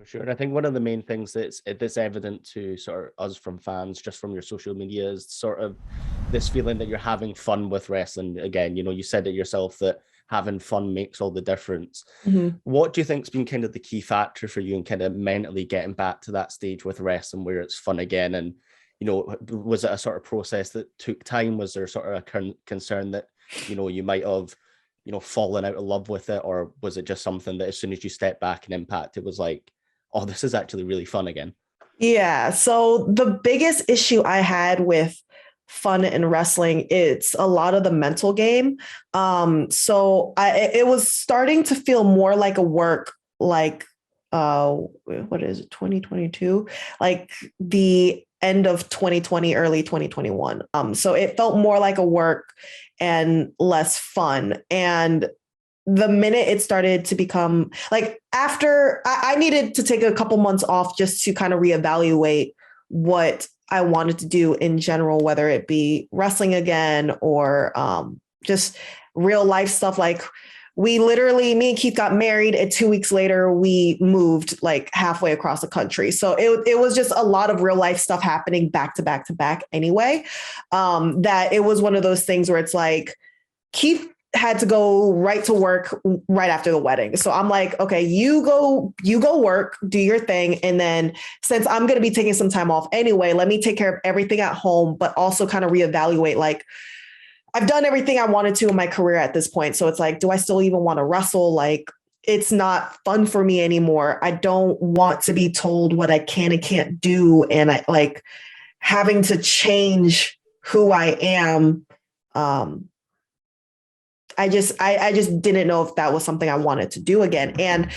For sure. And I think one of the main things that's evident to sort of us from fans, just from your social media, is sort of this feeling that you're having fun with wrestling. Again, you said it yourself that having fun makes all the difference. Mhm. What do you think's been kind of the key factor for you in kind of mentally getting back to that stage with wrestling where it's fun again? And, was it a sort of process that took time? Was there sort of a concern that, you might have, fallen out of love with it? Or was it just something that as soon as you step back and Impact, it was like, oh, this is actually really fun again? Yeah. So the biggest issue I had with fun in wrestling, it's a lot of the mental game. It was starting to feel more like a work, like what is it, 2022? Like the end of 2020, early 2021. So it felt more like a work and less fun. And the minute it started to become like after I needed to take a couple months off just to kind of reevaluate what I wanted to do in general, whether it be wrestling again or just real life stuff. Like me and Keith got married, and 2 weeks later we moved like halfway across the country. So it was just a lot of real life stuff happening back to back to back anyway. That it was one of those things where it's like Keith had to go right to work right after the wedding. So I'm like, okay, you go work, do your thing. And then since I'm going to be taking some time off anyway, let me take care of everything at home, but also kind of reevaluate, like I've done everything I wanted to in my career at this point. So it's like, do I still even want to wrestle? Like, it's not fun for me anymore. I don't want to be told what I can and can't do. And I like having to change who I am. I just didn't know if that was something I wanted to do again. And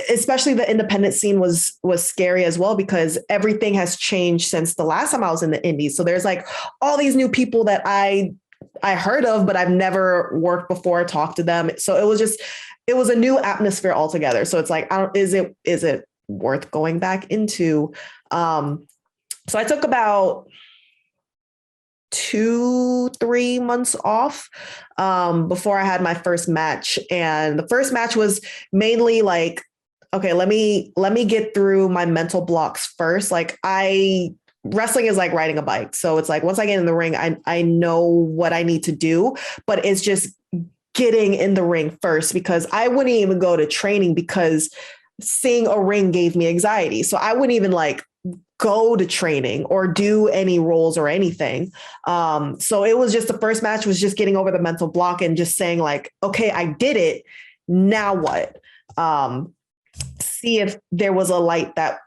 especially the independent scene was scary as well, because everything has changed since the last time I was in the indies. So there's like all these new people that I heard of, but I've never worked before, talked to them. So it was a new atmosphere altogether. So it's like, is it worth going back into? So I took about 2-3 months off before I had my first match. And the first match was mainly like, okay, let me get through my mental blocks first. Like wrestling is like riding a bike. So it's like, once I get in the ring, I know what I need to do, but it's just getting in the ring first, because I wouldn't even go to training because seeing a ring gave me anxiety. So I wouldn't even like go to training or do any roles or anything. So it was just, the first match was just getting over the mental block and just saying like, okay, I did it. Now what? See if there was a light that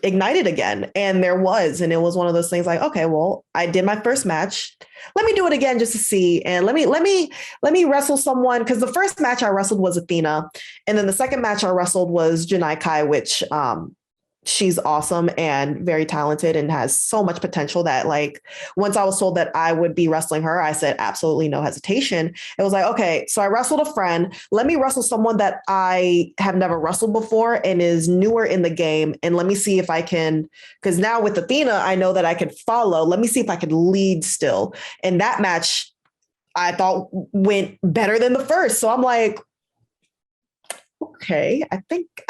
ignited again. And there was, and it was one of those things like, okay, well, I did my first match. Let me do it again just to see. And let me wrestle someone. Cause the first match I wrestled was Athena. And then the second match I wrestled was Janai Kai, which, she's awesome and very talented and has so much potential that like, once I was told that I would be wrestling her, I said, absolutely no hesitation. It was like, okay, so I wrestled a friend. Let me wrestle someone that I have never wrestled before and is newer in the game. And let me see if I can, because now with Athena, I know that I can follow. Let me see if I could lead still. And that match I thought went better than the first. So I'm like, okay, I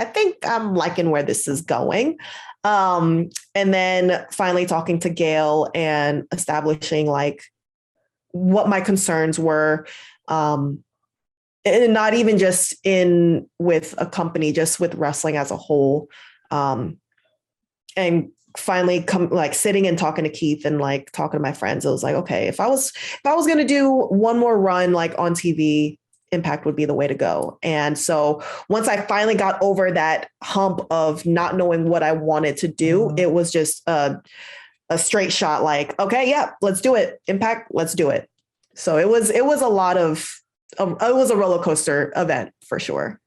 think I'm liking where this is going. And then finally talking to Gail and establishing like what my concerns were. And not even just with a company, just with wrestling as a whole. And finally sitting and talking to Keith and like talking to my friends, it was like, okay, if I was going to do one more run, like on TV, Impact would be the way to go. And so once I finally got over that hump of not knowing what I wanted to do, it was just a straight shot. Like, okay, yeah, let's do it. Impact, let's do it. So it was a roller coaster event for sure.